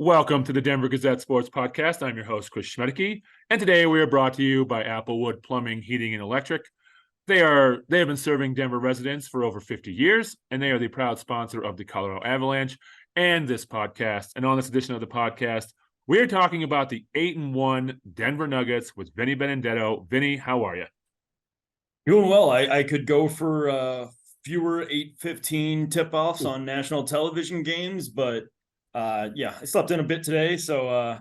Welcome to the Denver Gazette Sports Podcast. I'm your host, Chris Schmedeke, and today we are brought to you by Applewood Plumbing, Heating, and Electric. They have been serving Denver residents for over 50 years, and they are the proud sponsor of the Colorado Avalanche and this podcast. And on this edition of the podcast, we're talking about the 8-1 Denver Nuggets with Vinny Benedetto. Vinny, how are you? Doing well. I could go for fewer 8:15 tip-offs on national television games, but I slept in a bit today, so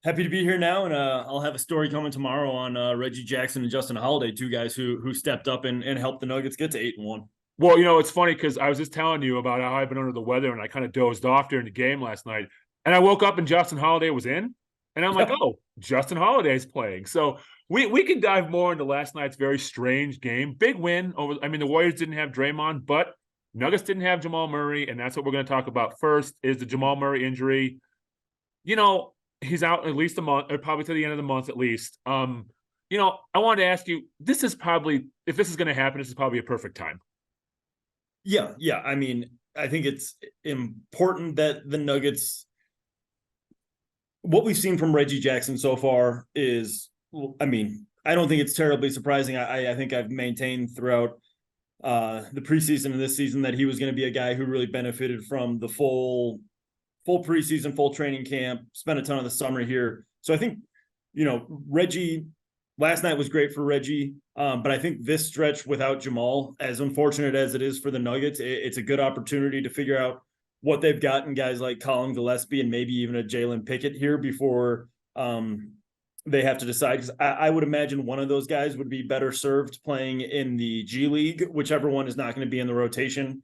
happy to be here now. And I'll have a story coming tomorrow on Reggie Jackson and Justin Holiday, two guys who stepped up and helped the Nuggets get to 8-1. Well, it's funny because I was just telling you about how I've been under the weather, and I kind of dozed off during the game last night. And I woke up and Justin Holiday was in, and I'm like, oh, Justin Holiday's playing. So we can dive more into last night's very strange game. Big win over. I mean, the Warriors didn't have Draymond, but Nuggets didn't have Jamal Murray, and that's what we're going to talk about first. Is the Jamal Murray injury? He's out at least a month, or probably to the end of the month at least. I wanted to ask you. This is probably, if this is going to happen, this is probably a perfect time. Yeah. I mean, I think it's important that the Nuggets. What we've seen from Reggie Jackson so far is, I mean, I don't think it's terribly surprising. I think I've maintained throughout the preseason and this season that he was going to be a guy who really benefited from the full preseason, full training camp, spent a ton of the summer here. So I think, Reggie, last night was great for Reggie. But I think this stretch without Jamal, as unfortunate as it is for the Nuggets, it's a good opportunity to figure out what they've got in guys like Colin Gillespie and maybe even a Jalen Pickett here before they have to decide. Because I would imagine one of those guys would be better served playing in the G League, whichever one is not going to be in the rotation.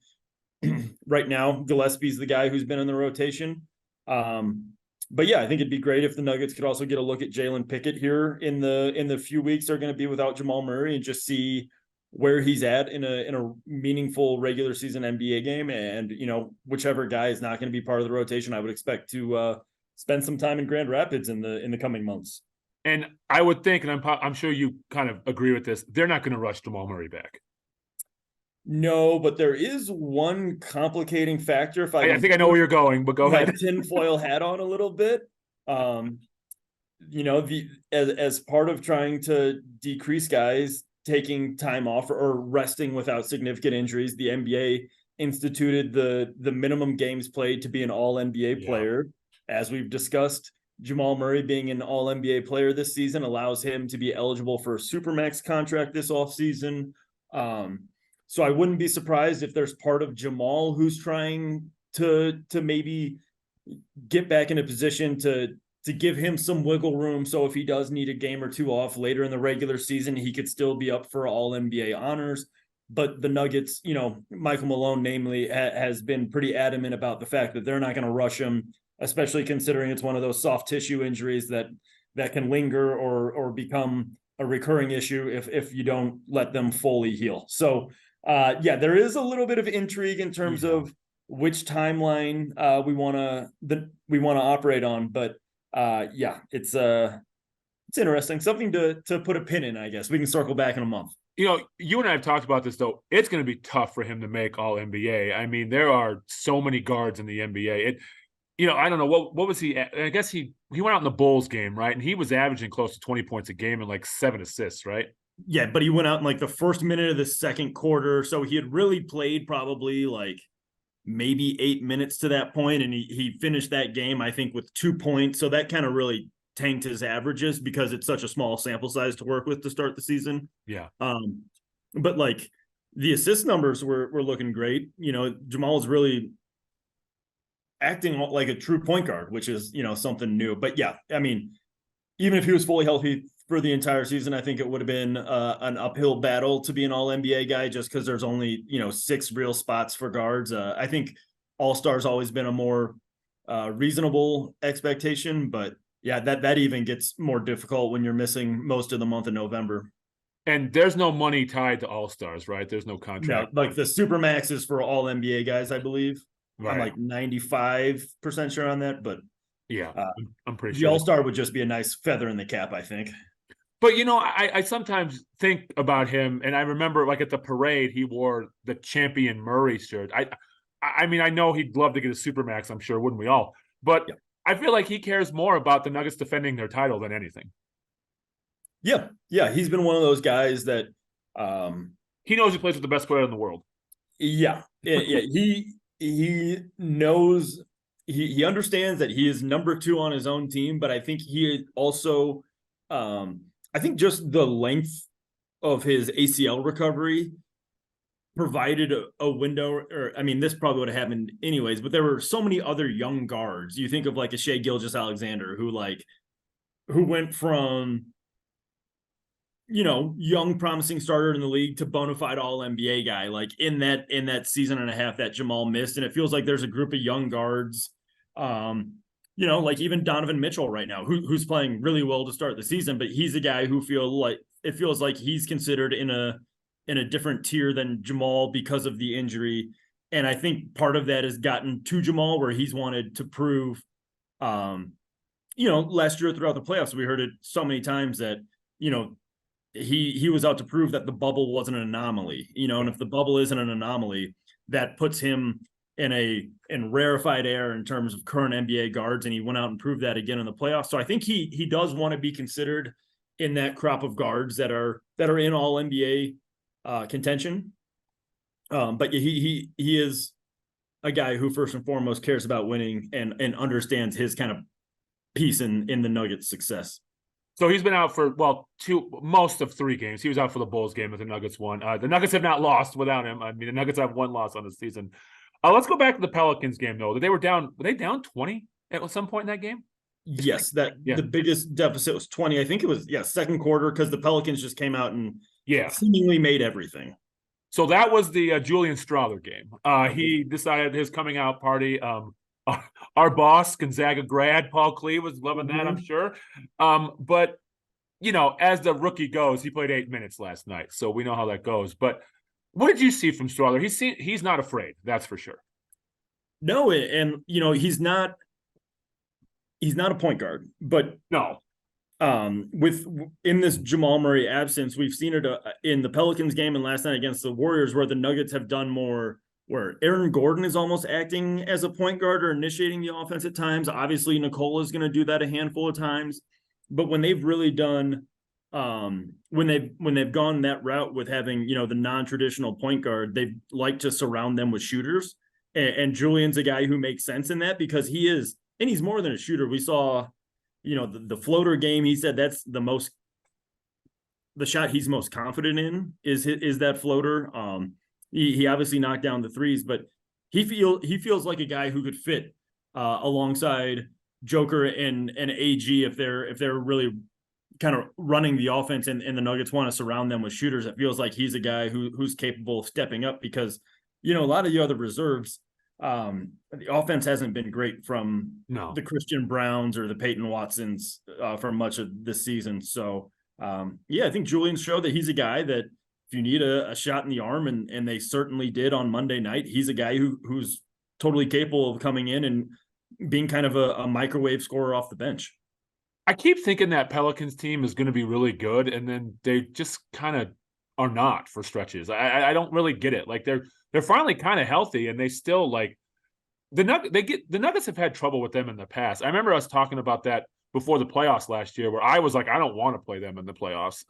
Right now, Gillespie's the guy who's been in the rotation. But yeah, I think it'd be great if the Nuggets could also get a look at Jalen Pickett here in the few weeks they're going to be without Jamal Murray and just see where he's at in a meaningful regular season NBA game. And, whichever guy is not going to be part of the rotation, I would expect to spend some time in Grand Rapids in the coming months. And I would think, and I'm sure you kind of agree with this, they're not going to rush Jamal Murray back. No, but there is one complicating factor. If I think I know where you're going, but go ahead. Tinfoil hat on a little bit. As part of trying to decrease guys taking time off or resting without significant injuries, the NBA instituted the minimum games played to be an all-NBA player. As we've discussed, Jamal Murray being an all-NBA player this season allows him to be eligible for a Supermax contract this offseason. So I wouldn't be surprised if there's part of Jamal who's trying to maybe get back in a position to give him some wiggle room. So if he does need a game or two off later in the regular season, he could still be up for all NBA honors. But the Nuggets, Michael Malone, namely, has been pretty adamant about the fact that they're not going to rush him, especially considering it's one of those soft tissue injuries that can linger or become a recurring issue if you don't let them fully heal. So there is a little bit of intrigue in terms of which timeline we want to operate on, but it's interesting. Something to put a pin in, I guess. We can circle back in a month. You and I have talked about this, though. It's going to be tough for him to make all NBA. I mean, there are so many guards in the NBA. I don't know what was he? I guess he went out in the Bulls game, right? And he was averaging close to 20 points a game and like 7 assists, right? Yeah, but he went out in like the first minute of the second quarter. So he had really played probably like maybe 8 minutes to that point, and he finished that game, I think, with 2 points. So that kind of really tanked his averages because it's such a small sample size to work with to start the season. Yeah. But like the assist numbers were looking great. Jamal is really acting like a true point guard, which is, something new. But yeah, I mean, even if he was fully healthy for the entire season, I think it would have been an uphill battle to be an all-NBA guy just because there's only, 6 real spots for guards. I think all-star's always been a more reasonable expectation, but yeah, that even gets more difficult when you're missing most of the month of November. And there's no money tied to all-stars, right? There's no contract. No, like the Supermax is for all NBA guys, I believe. Right. I'm like 95% sure on that, but yeah, I'm pretty the sure. The All-Star would just be a nice feather in the cap, I think. But, I sometimes think about him, and I remember, like, at the parade, he wore the champion Murray shirt. I mean, I know he'd love to get a Supermax, I'm sure, wouldn't we all? But I feel like he cares more about the Nuggets defending their title than anything. Yeah, yeah, he's been one of those guys that, He knows he plays with the best player in the world. yeah, he knows he understands that he is number 2 on his own team, but I think he also, I think just the length of his ACL recovery provided a window, or I mean, this probably would have happened anyways, but there were so many other young guards. You think of like a Shai Gilgeous-Alexander who went from, young promising starter in the league to bona fide all NBA guy, like in that season and a half that Jamal missed. And it feels like there's a group of young guards, like even Donovan Mitchell right now, who's playing really well to start the season, but he's a guy who feels like he's considered in a different tier than Jamal because of the injury. And I think part of that has gotten to Jamal where he's wanted to prove, last year throughout the playoffs, we heard it so many times that, he was out to prove that the bubble wasn't an anomaly, and if the bubble isn't an anomaly, that puts him in rarefied air in terms of current NBA guards. And he went out and proved that again in the playoffs. So I think he does want to be considered in that crop of guards that are in all NBA contention. But he is a guy who first and foremost cares about winning and understands his kind of piece in the Nuggets' success. So he's been out for, most of 3 games. He was out for the Bulls game that the Nuggets won. The Nuggets have not lost without him. I mean, the Nuggets have 1 loss on the season. Let's go back to the Pelicans game, though. Were they down 20 at some point in that game? Yes, the biggest deficit was 20. I think it was, second quarter, because the Pelicans just came out and seemingly made everything. So that was the Julian Strawther game. He decided his coming out party. Our boss, Gonzaga grad, Paul Klee, was loving that, I'm sure. But, as the rookie goes, he played 8 minutes last night, so we know how that goes. But what did you see from Strawther? He's not afraid, that's for sure. No, and, he's not a point guard, but no. In this Jamal Murray absence, we've seen it in the Pelicans game and last night against the Warriors, where the Nuggets have done more, where Aaron Gordon is almost acting as a point guard or initiating the offense at times. Obviously, Nikola is going to do that a handful of times, but when they've really done, when they've gone that route with having, the non-traditional point guard, they've liked to surround them with shooters. And Julian's a guy who makes sense in that because he's more than a shooter. We saw, the floater game. He said that's the shot he's most confident in is that floater. He obviously knocked down the threes, but he feels like a guy who could fit alongside Joker and AG if they're really kind of running the offense and the Nuggets want to surround them with shooters. It feels like he's a guy who's capable of stepping up because, a lot of the other reserves, the offense hasn't been great from the Christian Browns or the Peyton Watsons for much of this season. So, I think Julian showed that he's a guy that if you need a shot in the arm, and they certainly did on Monday night, he's a guy who's totally capable of coming in and being kind of a microwave scorer off the bench. I keep thinking that Pelicans team is going to be really good, and then they just kind of are not for stretches. I don't really get it. Like they're finally kind of healthy, and they still the Nuggets have had trouble with them in the past. I remember us talking about that before the playoffs last year, where I was like, I don't want to play them in the playoffs.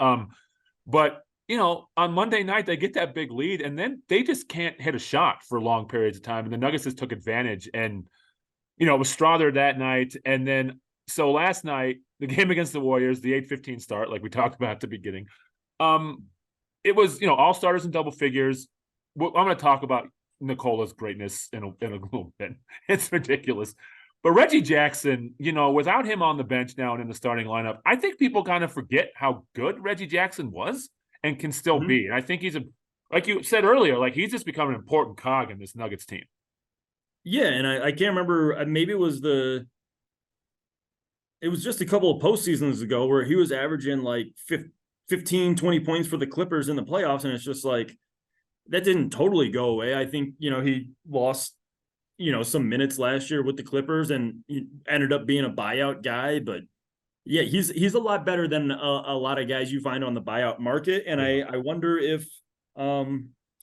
But on Monday night, they get that big lead, and then they just can't hit a shot for long periods of time. And the Nuggets just took advantage. And, it was Strawther that night. And then, so last night, the game against the Warriors, the 8-15 start, like we talked about at the beginning, it was, all starters in double figures. I'm going to talk about Nikola's greatness in a little bit. It's ridiculous. But Reggie Jackson, without him on the bench now and in the starting lineup, I think people kind of forget how good Reggie Jackson was and can still be. And I think he's like you said earlier, like he's just become an important cog in this Nuggets team. Yeah, and I can't remember, maybe it was just a couple of postseasons ago where he was averaging like 15, 20 points for the Clippers in the playoffs, and it's just like that didn't totally go away. I think, he lost, some minutes last year with the Clippers and he ended up being a buyout guy, but yeah, he's a lot better than a lot of guys you find on the buyout market. And I wonder if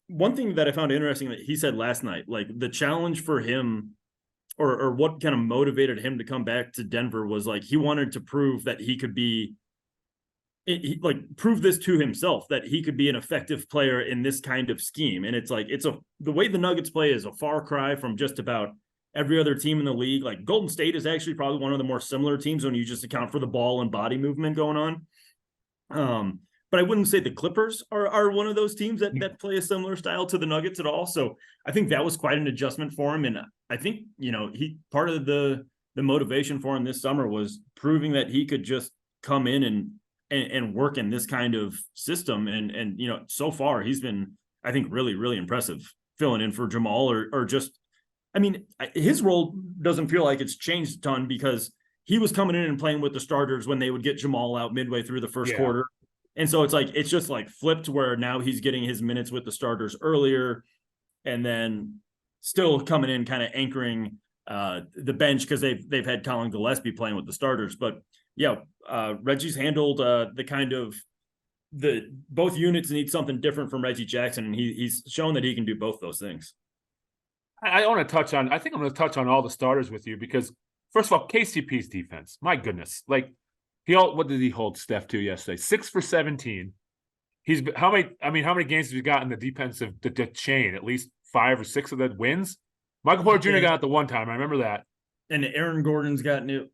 one thing that I found interesting that he said last night, like the challenge for him or what kind of motivated him to come back to Denver was like he wanted to prove that he could be like prove this to himself that he could be an effective player in this kind of scheme. And it's like the way the Nuggets play is a far cry from just about every other team in the league. Like Golden State is actually probably one of the more similar teams when you just account for the ball and body movement going on. But I wouldn't say the Clippers are one of those teams that play a similar style to the Nuggets at all. So I think that was quite an adjustment for him. And I think, he part of the motivation for him this summer was proving that he could just come in and work in this kind of system. And so far he's been, I think, really, really impressive filling in for Jamal or just, I mean, his role doesn't feel like it's changed a ton because he was coming in and playing with the starters when they would get Jamal out midway through the first quarter. And so it's just like flipped where now he's getting his minutes with the starters earlier and then still coming in kind of anchoring the bench because they've had Colin Gillespie playing with the starters. But Reggie's handled the kind of both units need something different from Reggie Jackson, and he's shown that he can do both those things. I think I'm going to touch on all the starters with you because first of all, KCP's defense, my goodness, like what did he hold Steph to yesterday? 6 for 17. How many games has he got in the defensive the chain? At least 5 or 6 of the wins. Michael Porter Jr. got it the one time. I remember that. And Aaron Gordon's gotten it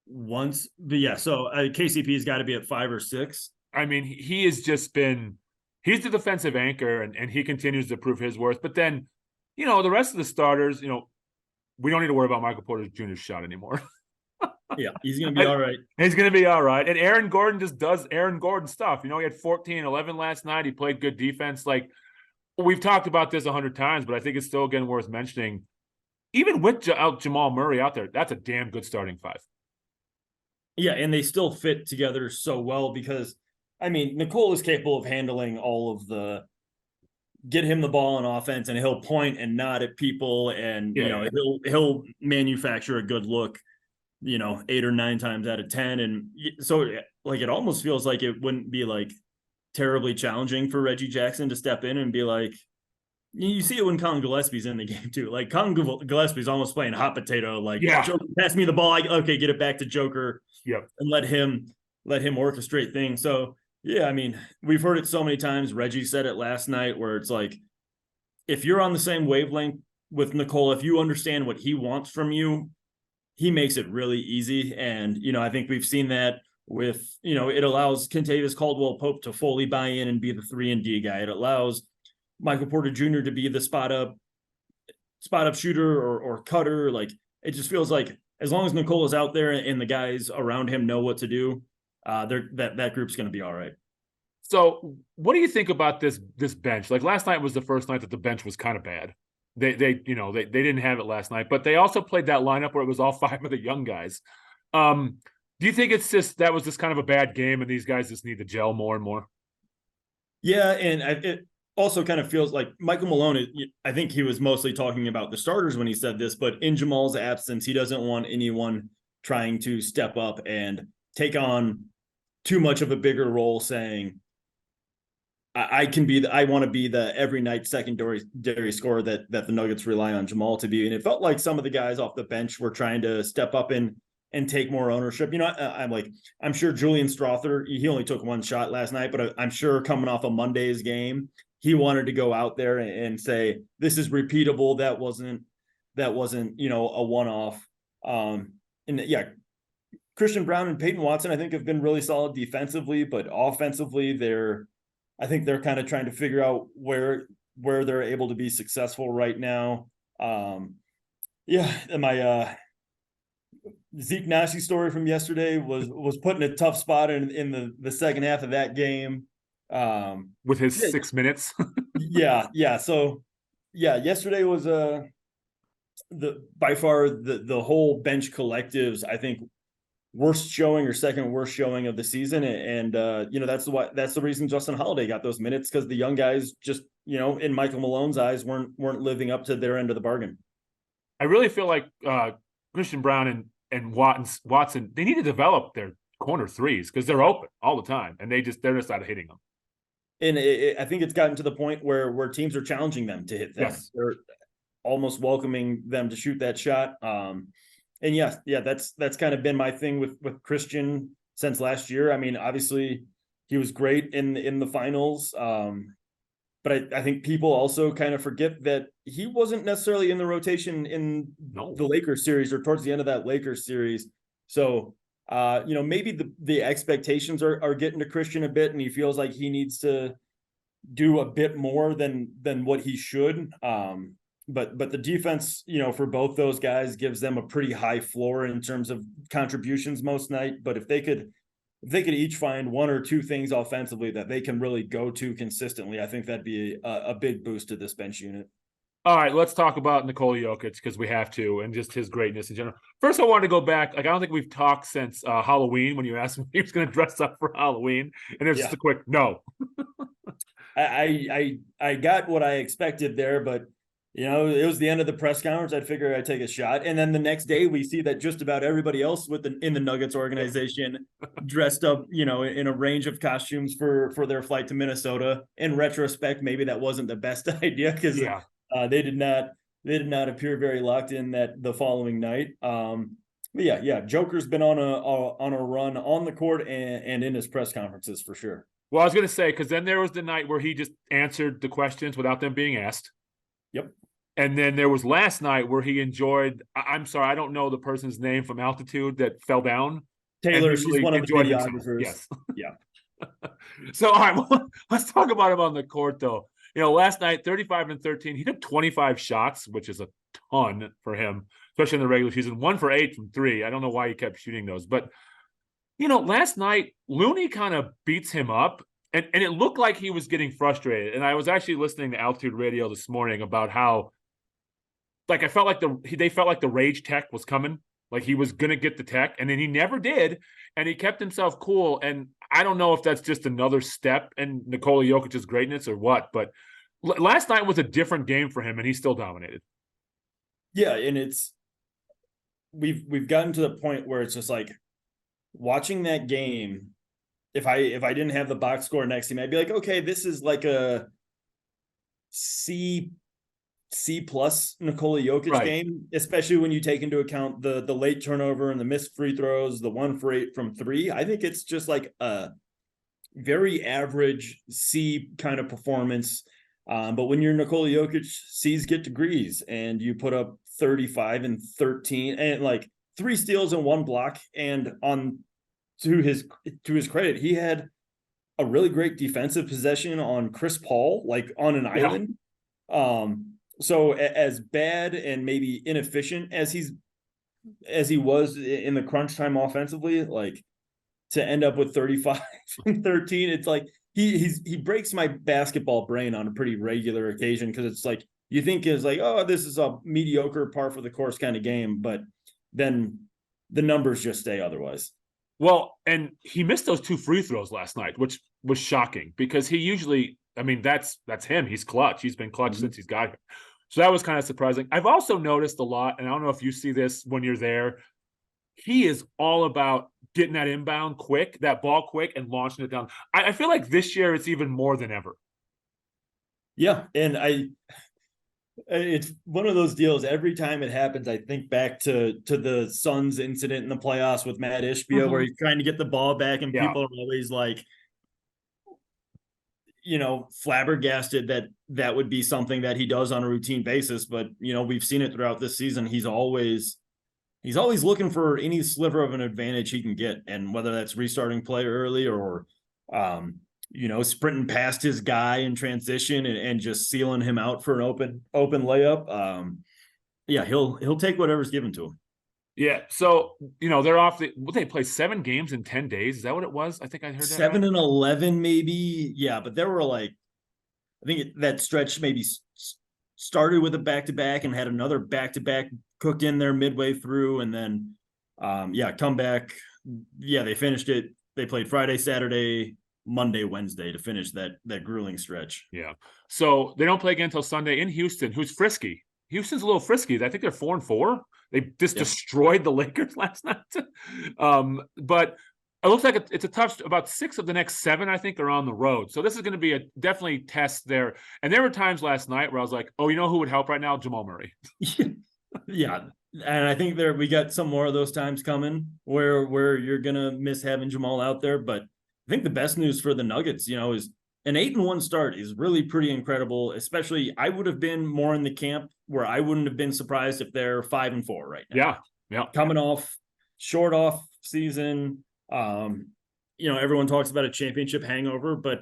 once, but so KCP's got to be at 5 or 6. I mean, he has just been, he's the defensive anchor and he continues to prove his worth. But then, the rest of the starters, we don't need to worry about Michael Porter Jr.'s shot anymore. Yeah, he's going to be all right. He's going to be all right. And Aaron Gordon just does Aaron Gordon stuff. He had 14, 11 last night. He played good defense. Like, we've talked about this 100 times, but I think it's still, again, worth mentioning. Even with Jamal Murray out there, that's a damn good starting 5. Yeah, and they still fit together so well because, Nicole is capable of handling all of get him the ball on offense and he'll point and nod at people and, he'll manufacture a good look. 8 or 9 times out of 10. And so like, it almost feels like it wouldn't be like terribly challenging for Reggie Jackson to step in and be like, you see it when Colin Gillespie's in the game too. Like Colin Gillespie's almost playing hot potato. Like, Joker, pass me the ball. Okay, get it back to Joker. Yep. And let him orchestrate things. So we've heard it so many times. Reggie said it last night where it's like, if you're on the same wavelength with Nicole, if you understand what he wants from you, he makes it really easy. And, I think we've seen that with, it allows Kentavious Caldwell-Pope to fully buy in and be the 3-and-D guy. It allows Michael Porter Jr. to be the spot up shooter or cutter. Like, it just feels like as long as Nicole is out there and the guys around him know what to do, that group's going to be all right. So what do you think about this bench? Like last night was the first night that the bench was kind of bad. They didn't have it last night, but they also played that lineup where it was all 5 of the young guys. Do you think it's just that was just kind of a bad game and these guys just need to gel more and more? Yeah, and it also kind of feels like Michael Malone, I think he was mostly talking about the starters when he said this, but in Jamal's absence, he doesn't want anyone trying to step up and take on too much of a bigger role saying, I want to be the every night secondary scorer that the Nuggets rely on Jamal to be. And it felt like some of the guys off the bench were trying to step up and take more ownership. I'm sure Julian Strother, he only took 1 shot last night, but I'm sure coming off a Monday's game, he wanted to go out there and say, this is repeatable. That wasn't, a one-off. Christian Brown and Peyton Watson, I think, have been really solid defensively, but offensively, I think they're kind of trying to figure out where they're able to be successful right now. My Zeke Nashi story from yesterday was put in a tough spot in the second half of that game. With his 6 minutes. So yesterday was by far the whole bench collectives, I think, worst showing or second worst showing of the season. And that's the reason Justin Holiday got those minutes, because the young guys just, in Michael Malone's eyes weren't living up to their end of the bargain. I really feel like Christian Brown and Watson, they need to develop their corner threes because they're open all the time and they're just out of hitting them. And I think it's gotten to the point where teams are challenging them to hit them. Yes. almost welcoming them to shoot that shot. And yeah, that's kind of been my thing with Christian since last year. I mean, obviously he was great in the finals. But I think people also kind of forget that he wasn't necessarily in the rotation in the Lakers series or towards the end of that Lakers series. So, maybe the expectations are getting to Christian a bit, and he feels like he needs to do a bit more than what he should. But the defense, for both those guys gives them a pretty high floor in terms of contributions most night. But if they could each find one or two things offensively that they can really go to consistently, I think that'd be a big boost to this bench unit. All right, let's talk about Nikola Jokic because we have to, and just his greatness in general. First, I wanted to go back. Like, I don't think we've talked since Halloween when you asked him if he was going to dress up for Halloween, and it's just a quick no. I got what I expected there, but it was the end of the press conference. I'd figure I'd take a shot, and then the next day we see that just about everybody else in the Nuggets organization dressed up, in a range of costumes for their flight to Minnesota. In retrospect, maybe that wasn't the best idea because they did not appear very locked in that the following night. But yeah, Joker's been on a run on the court and in his press conferences for sure. Well, I was going to say, because then there was the night where he just answered the questions without them being asked. Yep. And then there was last night where he enjoyed, I'm sorry, I don't know the person's name from altitude that fell down. Taylor, she's one of the videographers. Yes. Yeah. So, all right, well, let's talk about him on the court, though. Last night, 35 and 13, he took 25 shots, which is a ton for him, especially in the regular season. 1 for 8 from 3. I don't know why he kept shooting those. But, last night, Looney kind of beats him up, and it looked like he was getting frustrated. And I was actually listening to Altitude Radio this morning about how, like, I felt like they felt like the rage tech was coming. Like he was going to get the tech, and then he never did, and he kept himself cool. And I don't know if that's just another step in Nikola Jokic's greatness or what, but last night was a different game for him, and he still dominated. Yeah, and we've gotten to the point where it's just like watching that game. If I didn't have the box score next to me, I'd be like, okay, this is like a C+ Nikola Jokic game, especially when you take into account the late turnover and the missed free throws, the 1 for 8 from 3. I think it's just like a very average C kind of performance. But when you're Nikola Jokic, C's get degrees, and you put up 35 and 13 and like 3 steals and 1 block. And to his credit, he had a really great defensive possession on Chris Paul, like on an island. So as bad and maybe inefficient as he was in the crunch time offensively, like to end up with 35 and 13, it's like he breaks my basketball brain on a pretty regular occasion, because it's like you think is like, oh, this is a mediocre par for the course kind of game, but then the numbers just stay otherwise. Well, and he missed those 2 free throws last night, which was shocking because he usually, I mean, that's him. He's clutch. He's been clutch since he's got here. So that was kind of surprising. I've also noticed a lot, and I don't know if you see this when you're there, he is all about getting that inbound quick, that ball quick, and launching it down. I feel like this year it's even more than ever. Yeah, and it's one of those deals. Every time it happens, I think back to the Suns incident in the playoffs with Matt Ishbia, where he's trying to get the ball back, and people are always like, flabbergasted that would be something that he does on a routine basis. But, we've seen it throughout this season. He's always looking for any sliver of an advantage he can get. And whether that's restarting play early or, sprinting past his guy in transition and just sealing him out for an open layup. He'll take whatever's given to him. Yeah. So, they're off. They play 7 games in 10 days. Is that what it was? I think I heard that. 7 and 11, maybe. Yeah. But there were like, I think that stretch maybe started with a back-to-back and had another back-to-back cooked in there midway through. And then, come back. Yeah. They finished it. They played Friday, Saturday, Monday, Wednesday to finish that grueling stretch. Yeah. So they don't play again until Sunday in Houston, who's frisky. Houston's a little frisky. I think they're 4-4. They just destroyed the Lakers last night. But it looks like it's a tough. About 6 of the next 7, I think, are on the road. So this is going to be a definitely test there. And there were times last night where I was like, "Oh, you know who would help right now? Jamal Murray." Yeah, and I think we got some more of those times coming where you're gonna miss having Jamal out there. But I think the best news for the Nuggets, is an 8-1 start is really pretty incredible. Especially, I would have been more in the camp where I wouldn't have been surprised if they're 5-4 right now. Yeah. Coming off short off season, everyone talks about a championship hangover, but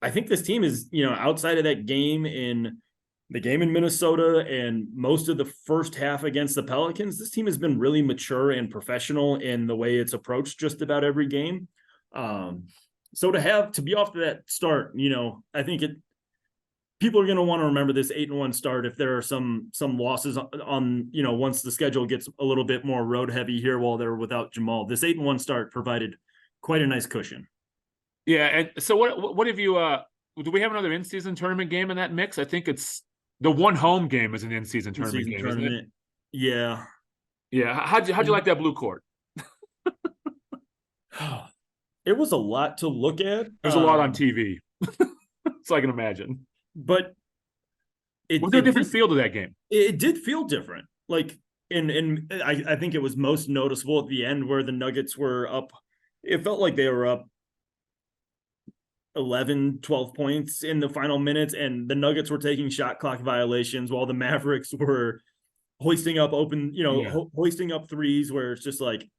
I think this team is, outside of that game in Minnesota and most of the first half against the Pelicans, this team has been really mature and professional in the way it's approached just about every game. So to be off to that start, I think people are going to want to remember this 8-1 start if there are some losses on once the schedule gets a little bit more road heavy here while they're without Jamal. This 8-1 start provided quite a nice cushion. Yeah, and so what have you? Do we have another in-season tournament game in that mix? I think it's the one home game is an in-season tournament game, isn't it? Yeah. How'd you like that blue court? It was a lot to look at. There's a lot on TV, so I can imagine. But was there a different feel to that game? It did feel different. Like, and I think it was most noticeable at the end where the Nuggets were up. It felt like they were up 11, 12 points in the final minutes, and the Nuggets were taking shot clock violations while the Mavericks were hoisting up hoisting up threes, where it's just like,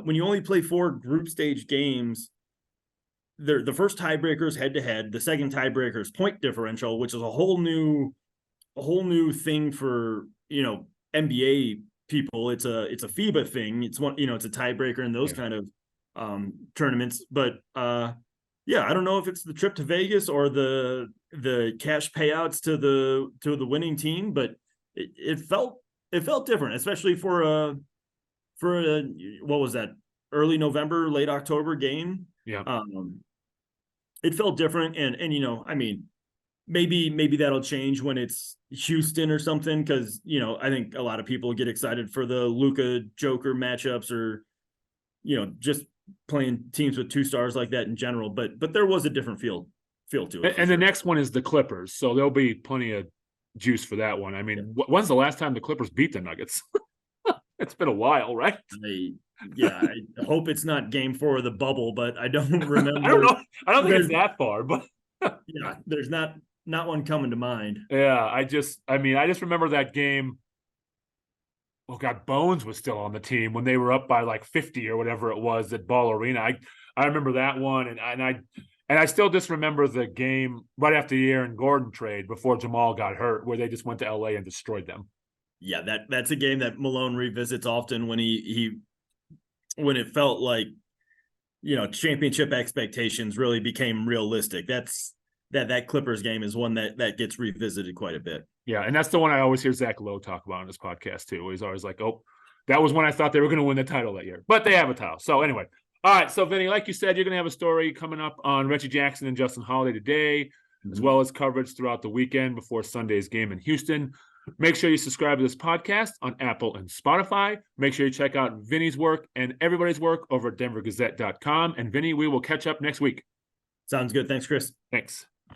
when you only play 4 group stage games, the first tiebreaker is head to head. The second tiebreaker is point differential, which is a whole new thing for, NBA people. It's a FIBA thing. It's it's a tiebreaker in those kind of tournaments. But I don't know if it's the trip to Vegas or the cash payouts to the winning team, but it felt different, especially for a what was that, early November, late October game. Yeah. It felt different, and maybe that'll change when it's Houston or something, because I think a lot of people get excited for the Luka Joker matchups, or just playing teams with 2 stars like that in general. But there was a different feel to it. And the next one is the Clippers, so there'll be plenty of juice for that one. I mean, when's the last time the Clippers beat the Nuggets? It's been a while, right? I hope it's not game 4 of the bubble, but I don't remember. I don't know. I don't think it's that far, but there's not one coming to mind. Yeah, I just remember that game. Oh God, Bones was still on the team when they were up by like 50 or whatever it was at Ball Arena. I remember that one, and I still just remember the game right after the Aaron Gordon trade before Jamal got hurt, where they just went to LA and destroyed them. Yeah, that's a game that Malone revisits often when when it felt like, championship expectations really became realistic. That Clippers game is one that gets revisited quite a bit. Yeah, and that's the one I always hear Zach Lowe talk about on his podcast too. He's always like, "Oh, that was when I thought they were going to win the title that year," but they have a title. So anyway, all right. So Vinny, like you said, you're going to have a story coming up on Reggie Jackson and Justin Holiday today, as well as coverage throughout the weekend before Sunday's game in Houston. Make sure you subscribe to this podcast on Apple and Spotify. Make sure you check out Vinny's work and everybody's work over at denvergazette.com. And Vinny, we will catch up next week. Sounds good. Thanks, Chris. Thanks.